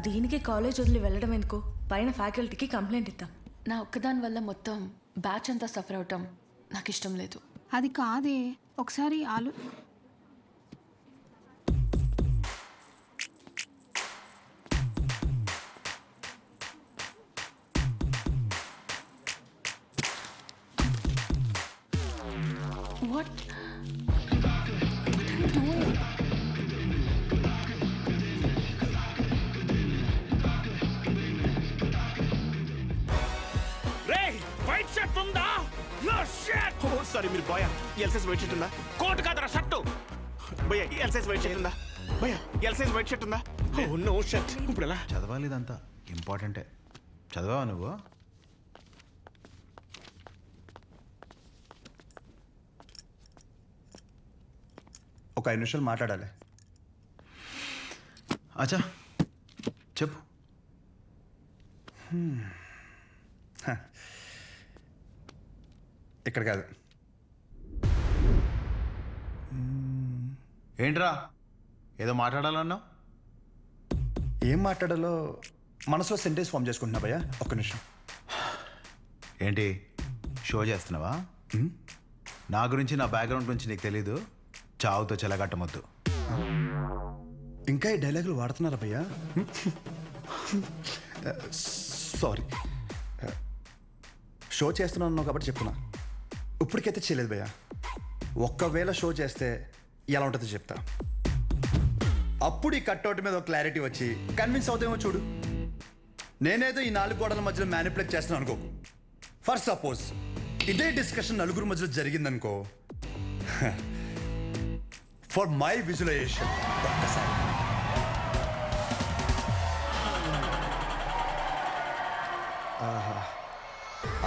దీనికి కాలేజ్ వదిలి వెళ్ళడం ఎందుకు? పైన ఫ్యాకల్టీకి కంప్లైంట్ ఇద్దాం. నా ఒక్కదాని వల్ల మొత్తం బ్యాచ్ అంతా సఫర్ అవటం నాకు ఇష్టం లేదు. అది కాదే, ఒకసారి వాట్ సారీ మీరు బాయ్ ఎల్సైజ్ వైట్ షర్ట్ ఉందా? కోట్ కాదరా షర్టు. భయ్యా ఎల్సైజ్ వైట్ షర్ట్ ఉందా? భయ్యా ఎల్సైజ్ వైట్ షర్ట్ ఉందా? నో షర్ట్. ఇప్పుడు ఎలా చదవాలి? ఇదంతా ఇంపార్టెంటే. చదవా నువ్వు? ఒక 5 నిమిషాలు మాట్లాడాలి. అచ్చా చెప్పు. ఇక్కడ కాదు. ఏంట్రా ఏదో మాట్లాడాలన్నావు? ఏం మాట్లాడాలో మనసులో సెంటెన్స్ ఫామ్ చేసుకుంటున్నా భయ్యా. ఒక్క నిమిషం. ఏంటి షో చేస్తున్నావా? నా గురించి, నా బ్యాక్గ్రౌండ్ గురించి నీకు తెలీదు? చావుతో చెలగట్టమొద్దు. ఇంకా ఈ డైలాగులు వాడుతున్నారా భయ్యా? సారీ. షో చేస్తున్నాను కాబట్టి చెప్తున్నా. ఇప్పటికైతే చేయలేదు భయ్యా. ఒక్కవేళ షో చేస్తే ఎలా ఉంటుందో చెప్తా. అప్పుడు ఈ కట్అవుట్ మీద ఒక క్లారిటీ వచ్చి కన్విన్స్ అవుతామో చూడు. నేనేదో ఈ 4 గోడల మధ్యలో మ్యానిపులేట్ చేస్తున్నాను అనుకోకు. ఫర్ సపోజ్ ఇదే డిస్కషన్ నలుగురు మధ్యలో జరిగిందనుకో, ఫర్ మై విజువలైజేషన్ ఒక్కసారి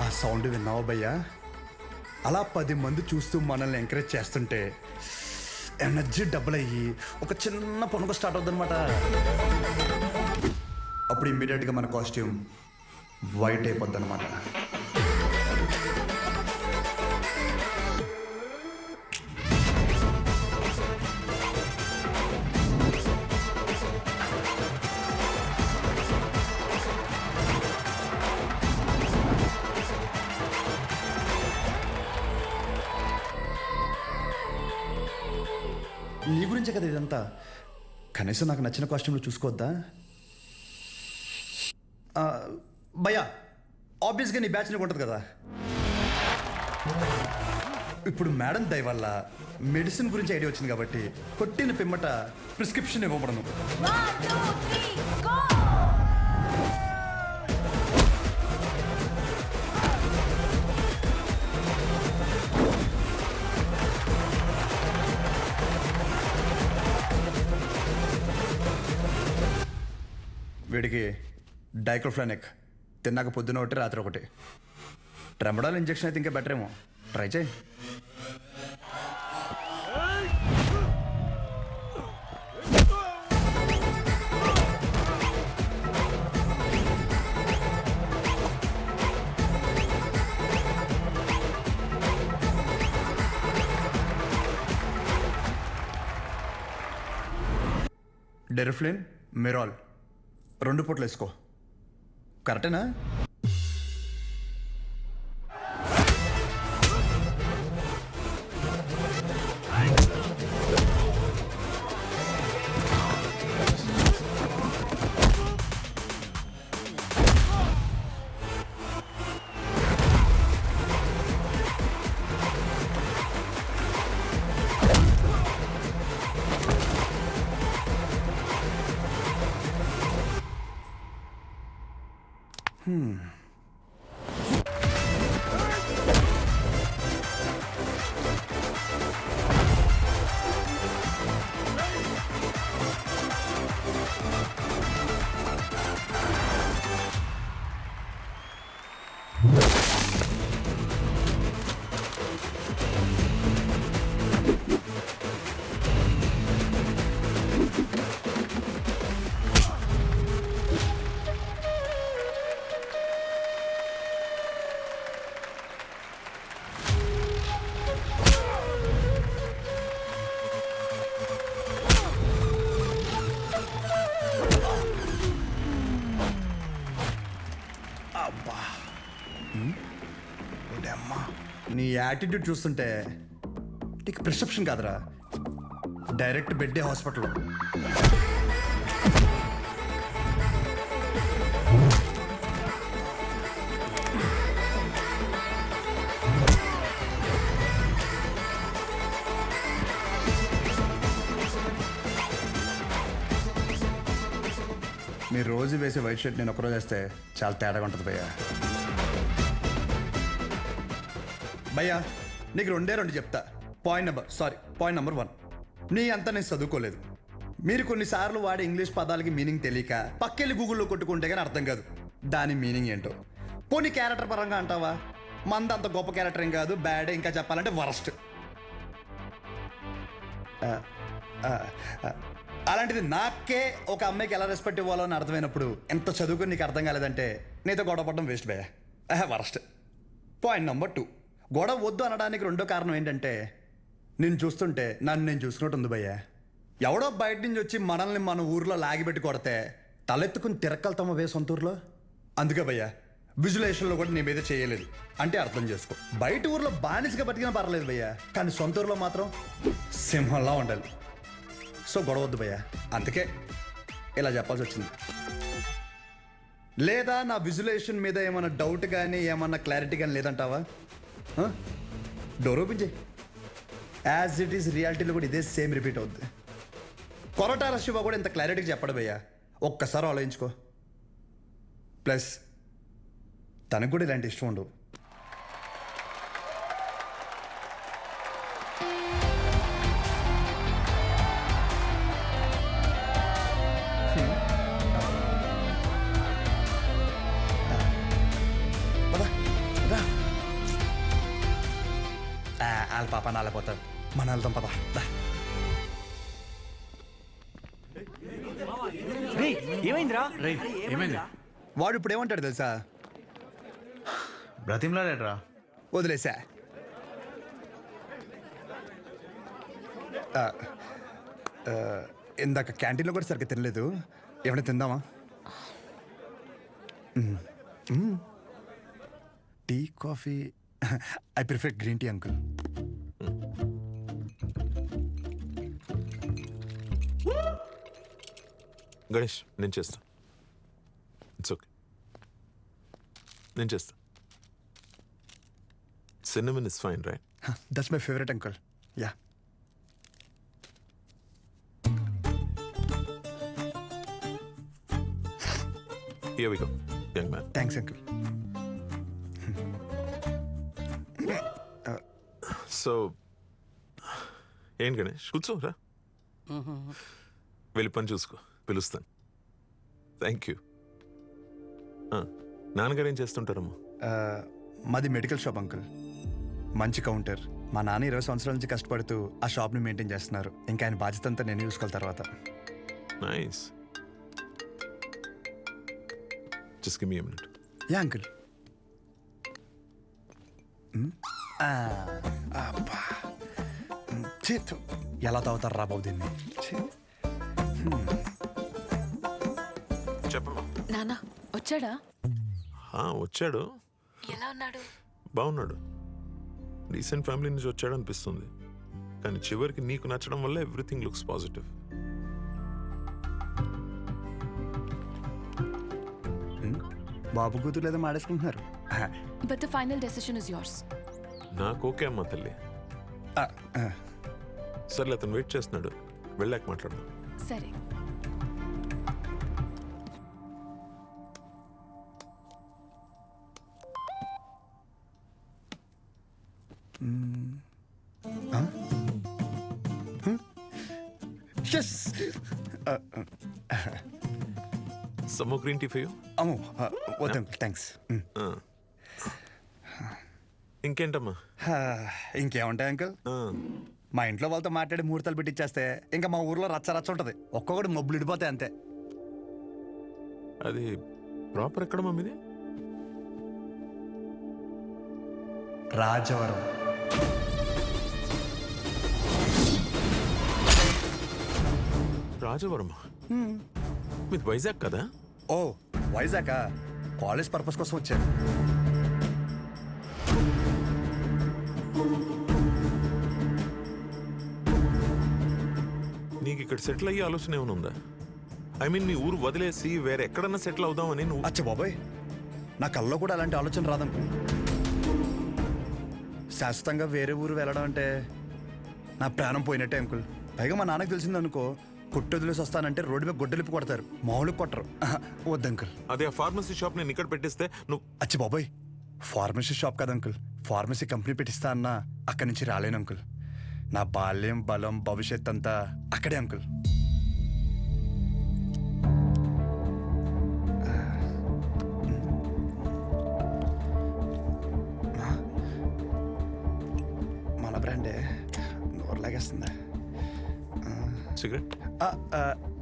ఆ సౌండ్ విన్నావా భయ్యా? అలా 10 మంది చూస్తూ మనల్ని ఎంకరేజ్ చేస్తుంటే ఎనర్జీ డబుల్ అయ్యి ఒక చిన్న పనుక స్టార్ట్ అవుతుంది అనమాట. అప్పుడు ఇమ్మీడియట్గా మన కాస్ట్యూమ్ వైట్ అయిపోద్ది అనమాట. నీ గురించే కదా ఇదంతా. కనీసం నాకు నచ్చిన కాస్ట్యూమ్లో చూసుకోవద్దా భయ్యా? ఆబ్వియస్గా నీ బ్యాచ్ నీకు ఉంటుంది కదా. ఇప్పుడు మేడం దయ వల్ల మెడిసిన్ గురించి ఐడియా వచ్చింది కాబట్టి కొట్టిన పిమ్మట ప్రిస్క్రిప్షన్ ఇవ్వబడను. వీడికి డైక్లోఫెనాక్ తిన్నాక పొద్దున ఒకటి రాత్రి ఒకటి. ట్రెమడాల్ ఇంజెక్షన్ అయితే ఇంకా బెటర్ ఏమో. ట్రై చేయి. డెరిఫ్లిన్, మెరాల్ 2 పూటలు వేసుకో. కరెక్టేనా? నీ యాటిట్యూడ్ చూస్తుంటే నీకు ప్రిస్క్రిప్షన్ కాదురా, డైరెక్ట్ బెడ్డే హాస్పిటల్. మీరు రోజు వేసే వైట్ షర్ట్ నేను ఒకరోజు వేస్తే చాలా తేడాగా ఉంటుంది భయ్యా. భయ్యా నీకు రెండు చెప్తా. పాయింట్ నెంబర్ 1, నీ అంతా నేను చదువుకోలేదు. మీరు కొన్నిసార్లు వాడే ఇంగ్లీష్ పదాలకి మీనింగ్ తెలియక పక్కెళ్ళి గూగుల్లో కొట్టుకుంటే కానీ అర్థం కాదు దాని మీనింగ్ ఏంటో. పోనీ క్యారెక్టర్ పరంగా అంటావా, మంద అంత గొప్ప క్యారెక్టర్ ఏం కాదు, బ్యాడ్, ఇంకా చెప్పాలంటే వరస్ట్. అలాంటిది నాకే ఒక అమ్మాయికి ఎలా రెస్పెక్ట్ ఇవ్వాలో అని అర్థమైనప్పుడు ఎంత చదువుకుని నీకు అర్థం కాలేదంటే నీతో గొడవ పడడం వేస్ట్ భయ్యా, వరస్ట్. పాయింట్ నెంబర్ 2, గొడవ వద్దు అనడానికి రెండో కారణం ఏంటంటే నేను చూస్తుంటే నన్ను నేను చూసుకున్నట్టు ఉంది భయ్యా. ఎవడో బయట నుంచి వచ్చి మనల్ని మన ఊర్లో లాగిపెట్టి కొడితే తలెత్తుకుని తిరక్కలుతామా వే సొంత ఊర్లో. అందుకే భయ్యా విజులేషన్లో కూడా నీ మీద చేయలేదు అంటే అర్థం చేసుకో. బయట ఊర్లో బానిసగా బతికినా పర్లేదు భయ్యా, కానీ సొంత ఊర్లో మాత్రం సింహంలా ఉండాలి. సో గొడవ వద్దు భయ్యా, అందుకే ఇలా చెప్పాల్సి వచ్చింది. లేదా నా విజులేషన్ మీద ఏమన్నా డౌట్ కానీ ఏమన్నా క్లారిటీ కానీ లేదంటావా? డోర్ ఓపెన్ చేయి. యాజ్ ఇట్ ఈస్ రియాలిటీలో కూడా ఇదే సేమ్ రిపీట్ అవుద్ది. కొరటాల శివ కూడా ఇంత క్లారిటీగా చెప్పడు భయ్యా, ఒక్కసారి ఆలోచించుకో. ప్లస్ తనకు కూడా ఇలాంటి ఇష్టం ఉండవు. వాళ్ళ పాప నాలేపోతారు, మన వెళ్తాం పద. ఏమైందిరా? ఏమైంది? వాడు ఇప్పుడు ఏమంటాడు తెలుసా? బ్రతిమ్లాడేట్రా? వదిలేసా. ఇందాక క్యాంటీన్లో కూడా సరిగ్గా తినలేదు, ఏమైనా తిందామా? Tea, coffee? I prefer green tea uncle. Ganesh నేను చేస్తా. ఇట్స్ ఓకే, నేను చేస్తా. Cinnamon is fine right? That's my favourite uncle. Yeah. Here we go young man. Thanks uncle. So ఏంటి గణేష్, కూర్చోరా, వెళ్ళి పని చూసుకో, పిలుస్తాను. Thank you. నాన్నగారు ఏం చేస్తుంటారమ్మా? మాది మెడికల్ షాప్ అంకుల్, మంచి కౌంటర్. మా నాన్న 20 సంవత్సరాల నుంచి కష్టపడుతూ ఆ షాప్ని మెయింటైన్ చేస్తున్నారు. ఇంకా ఆయన బాధ్యత అంతా నేను చూసుకోవాలి తర్వాత. Nice. Just give me a minute. Yeah uncle. చేతు ఎలా తాగుతారు రా బాబు దీన్ని. చెప్పమ్మా. నాన్న వచ్చాడా? వచ్చాడు. ఎలా ఉన్నాడు? బాగున్నాడు. రీసెంట్ ఫ్యామిలీ నుంచి వచ్చాడు అనిపిస్తుంది, కానీ చివరికి నీకు నచ్చడం వల్ల ఎవ్రీథింగ్ లుక్స్ పాజిటివ్. బాబు కూతురు లేదా మాడేసుకుంటున్నారు. But the final decision is yours. నాకు ఓకే అమ్మా తల్లి. సర్లే, అతను వెయిట్ చేస్తున్నాడు, వెళ్ళాక మాట్లాడదాం. సరే. Some more green tea for you. అమ్మో వద్దు అంకుల్, థ్యాంక్స్. ఇంకేంటమ్మా? ఇంకేముంటాయి అంకుల్, మా ఇంట్లో వాళ్ళతో మాట్లాడి ముహూర్తాలు పెట్టిచ్చేస్తే ఇంకా మా ఊర్లో రచ్చ రచ్చ ఉంటుంది. ఒక్కొక్కటి మబ్బులు ఇడిపోతాయి అంతే. అది ప్రాపర్ ఎక్కడ మమ్మీది? రాజవరం. రాజవరం మీది వైజాగ్ కదా? ఓ వైజాగ్ కాలేజ్ పర్పస్ కోసం వచ్చాను. ఇక్కడ సెటిల్ అయ్యే ఆలోచన ఏమైనా ఉందా? ఐ మీన్ మీ ఊరు వదిలేసి వేరే ఎక్కడన్నా సెటిల్ అవుదామని నువ్వు? అచ్చా బాబాయ్, నా కల్లో కూడా అలాంటి ఆలోచన రాదంకుల్. శాశ్వతంగా వేరే ఊరు వెళ్ళడం అంటే నా ప్రాణం పోయినట్టే అంకుల్. పైగా మా నాన్నకు తెలిసిందనుకో, కొట్టు వదిలేసి వస్తానంటే రోడ్డు మీద గొడ్డలిపి కొడతారు, మామూలుగా కొట్టరు. వద్దు అంకుల్. అదే ఆ ఫార్మసీ షాప్ నేను ఇక్కడ పెట్టిస్తే నువ్వు? అచ్చి బాబాయ్, ఫార్మసీ షాప్ కదా అంకుల్, ఫార్మసీ కంపెనీ పెట్టిస్తా అన్నా అక్కడి నుంచి రాలేను అంకుల్. నా బాల్యం, బలం, భవిష్యత్ అంతా అక్కడే అంకుల్. మన బ్రాండే నోరు లాగేస్తుందా? సిగరెట్?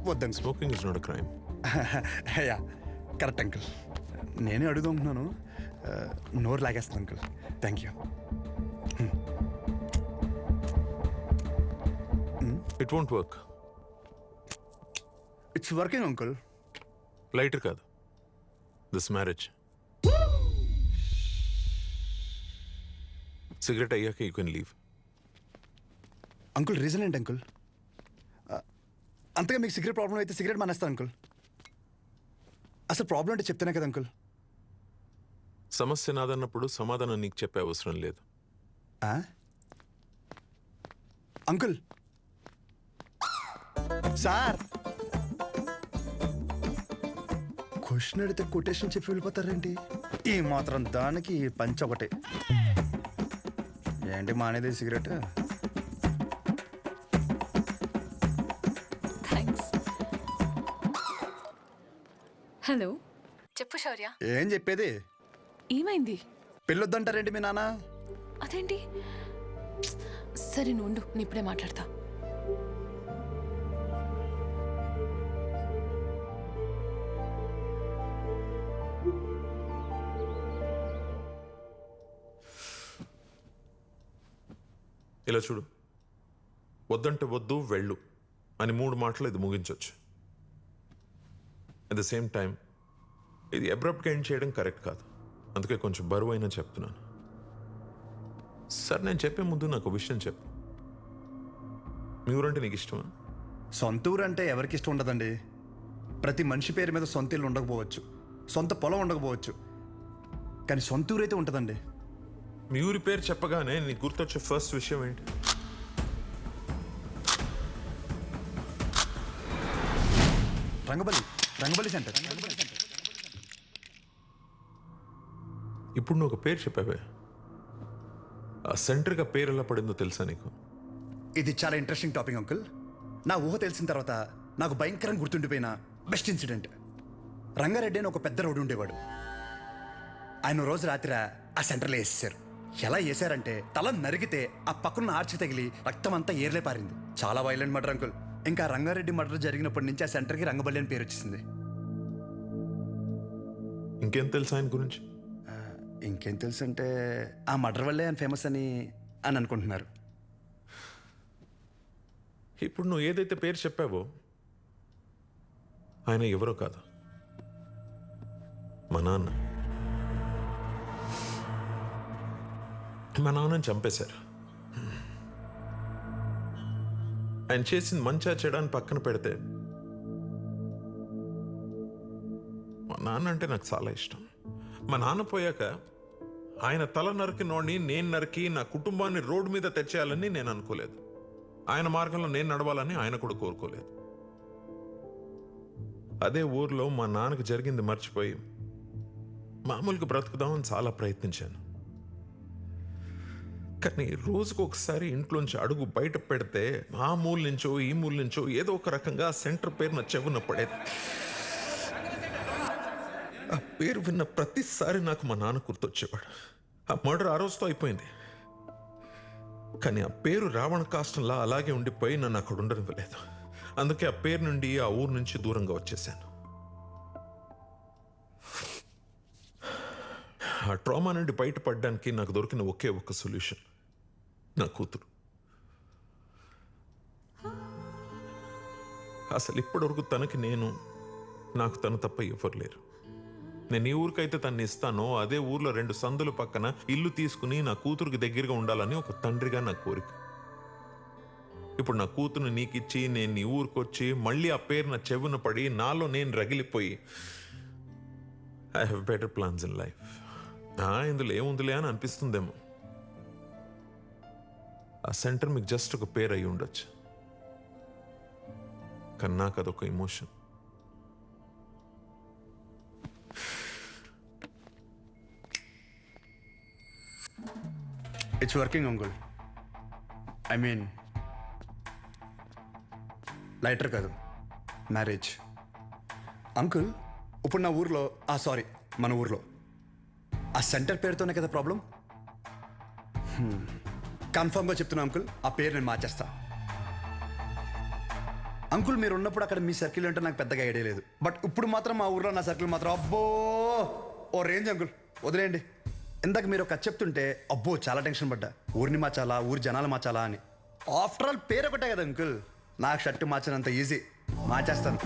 వద్దు uncle. Smoking is not a crime. Yeah, correct uncle. నేనే అడుగుతున్నాను. నోరు లాగేస్తుంది uncle. Thank you. It won't work. It's working uncle. Lighter కాదు, దిస్ మ్యారేజ్. సిగరెట్ అయ్యాక you can leave. Uncle reason ఏంటి అంకుల్? అంతగా మీకు సిగరెట్ ప్రాబ్లం అయితే సిగరెట్ మానేస్తాను అంకుల్. అసలు ప్రాబ్లం అంటే చెప్తేనే కదా అంకుల్. సమస్య నాదన్నప్పుడు సమాధానం నీకు చెప్పే అవసరం లేదు. అంకుల్, సార్ క్వశ్చన్ అడిగితే కొటేషన్ చెప్పి వెళ్ళిపోతారేంటి? ఈ మాత్రం దానికి పంచ ఒకటే. ఏంటి మానేది సిగరెట్? థ్యాంక్స్. హలో. చెప్పు శౌర్య. ఏం చెప్పేది? ఏమైంది? పెళ్ళొద్దంటారేంటి మీ నాన్న? అదేంటి? సరే నువ్వు ఉండు, నేను ఇప్పుడే మాట్లాడతా. ఇలా చూడు, వద్దంటే వద్దు, వెళ్ళు అని 3 మాటలు ఇది ముగించవచ్చు. అట్ ద సేమ్ టైం ఇది అబ్రప్ట్గా ఎండ్ చేయడం కరెక్ట్ కాదు. అందుకే కొంచెం బరువు అయినా చెప్తున్నాను. సార్, నేను చెప్పే ముందు నాకు విషయం చెప్పు. మీ ఊరంటే నీకు ఇష్టమా? సొంత ఊరు అంటే ఎవరికి ఇష్టం ఉండదండి. ప్రతి మనిషి పేరు మీద సొంత ఇల్లు ఉండకపోవచ్చు, సొంత పొలం ఉండకపోవచ్చు, కానీ సొంత ఊరు అయితే ఉంటుందండి. మీ ఊరి పేరు చెప్పగానే నీకు గుర్తొచ్చే ఫస్ట్ విషయం ఏంటి? రంగబలి సెంటర్. ఇప్పుడు నువ్వు ఒక పేరు చెప్పావే, ఆ సెంటర్గా పేరు ఎలా పడిందో తెలుసా నీకు? ఇది చాలా ఇంట్రెస్టింగ్ టాపిక్ అంకుల్. నా ఊహ తెలిసిన తర్వాత నాకు భయంకరంగా గుర్తుండిపోయిన బెస్ట్ ఇన్సిడెంట్. రంగారెడ్డి అని ఒక పెద్ద రోడ్డు ఉండేవాడు. ఆయన రోజు రాత్రి ఆ సెంటర్లో వేసేసారు. ఎలా వేసారంటే తల నరిగితే ఆ పక్కన ఆర్చి తగిలి రక్తం అంతా ఏర్లే పారింది. చాలా వైలెంట్ మర్డర్ అంకుల్. ఇంకా రంగారెడ్డి మర్డర్ జరిగినప్పటి నుంచి ఆ సెంటర్కి రంగబల్లి అని పేరు వచ్చేసింది. ఇంకేం తెలుసు ఆయన గురించి? ఇంకేం తెలుసు అంటే ఆ మర్డర్ వల్లే ఆయన ఫేమస్ అని అనుకుంటున్నారు. ఇప్పుడు నువ్వు ఏదైతే పేరు చెప్పావో ఆయన ఎవరో కాదు, మా నాన్న. మా నాన్నని చంపేశారు. ఆయన చేసింది మంచా చెడాన్ని పక్కన పెడితే మా నాన్న అంటే నాకు చాలా ఇష్టం. మా నాన్న పోయాక ఆయన తల నరికినోడిని నేను నరికి నా కుటుంబాన్ని రోడ్డు మీద తెచ్చేయాలని నేను అనుకోలేదు. ఆయన మార్గంలో నేను నడవాలని ఆయన కూడా కోరుకోలేదు. అదే ఊర్లో మా నాన్నకు జరిగింది మర్చిపోయి మామూలుగా బ్రతుకుదామని చాలా ప్రయత్నించాను. కానీ రోజుకు ఒకసారి ఇంట్లోంచి అడుగు బయట పెడితే ఆ మూల నుంచో ఈ మూల నుంచో ఏదో ఒక రకంగా సెంటర్ పేరు నా చెవున పడేది. ఆ పేరు విన్న ప్రతిసారి నాకు మా నాన్న గుర్తొచ్చేవాడు. ఆ మర్డర్ ఆ రోజుతో అయిపోయింది, కానీ ఆ పేరు రావణ కాష్టంలా అలాగే ఉండిపోయి నన్ను అక్కడ ఉండనివ్వలేదు. అందుకే ఆ పేరు నుండి ఆ ఊరు నుంచి దూరంగా వచ్చేసాను. ఆ ట్రామా నుండి బయటపడడానికి నాకు దొరికిన ఒకే ఒక్క సొల్యూషన్ నా కూతురు. అసలు ఇప్పటివరకు తనకి నేను, నాకు తను తప్ప ఎవరు లేరు. నేను ఈ ఊరికైతే తన్ని ఇస్తానో అదే ఊర్లో 2 సందుల పక్కన ఇల్లు తీసుకుని నా కూతురికి దగ్గరగా ఉండాలని ఒక తండ్రిగా నా కోరిక. ఇప్పుడు నా కూతురు నీకిచ్చి నేను నీ ఊరికొచ్చి మళ్ళీ ఆ పేరు నా చెవున పడి నాలో నేను రగిలిపోయి I have better plans in life. ఇందులో ఏముందిలే అని అనిపిస్తుందేమో. ఆ సెంటర్ మీకు జస్ట్ ఒక పేరు అయి ఉండొచ్చు, కానీ నాకు అదొక emotion. It's working uncle. I mean lighter కాదు, మ్యారేజ్. అంకుల్ ఇప్పుడు నా ఊర్లో సారీ మన ఊర్లో ఆ సెంటర్ పేరుతోనే కదా ప్రాబ్లం. కన్ఫర్మ్గా చెప్తున్నా అంకుల్, ఆ పేరు నేను మార్చేస్తా. అంకుల్ మీరు ఉన్నప్పుడు అక్కడ మీ సర్కిల్ అంటే నాకు పెద్దగా ఐడియా లేదు, బట్ ఇప్పుడు మాత్రం మా ఊర్లో నా సర్కిల్ మాత్రం అబ్బో ఓ రేంజ్ అంకుల్. వదిలేయండి. ఇందాక మీరు ఒక కథ చెప్తుంటే అబ్బో చాలా టెన్షన్ పడ్డా. ఊరిని మార్చాలా, ఊరి జనాలు మార్చాలా అని. ఆఫ్టర్ ఆల్ పేరు ఒకటే కదా అంకుల్. నాకు షర్టు మార్చినంత ఈజీ, మార్చేస్తాను.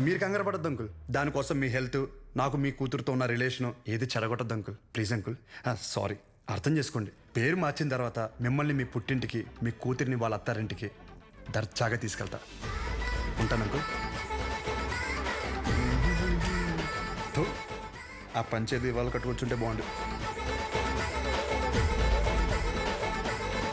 మీరు కంగారు పడద్దు అంకుల్. దానికోసం మీ హెల్త్, నాకు మీ కూతురుతో ఉన్న రిలేషను ఏది చెడగొట్టద్దు అంకుల్. Please uncle. సారీ, అర్థం చేసుకోండి. పేరు మార్చిన తర్వాత మిమ్మల్ని మీ పుట్టింటికి, మీ కూతురిని వాళ్ళ అత్తారింటికి దర్జాగా తీసుకెళ్తా. ఉంటాను అంకుల్. ఆ పంచేది వాళ్ళు కట్టుకొచ్చుంటే బాగుండు.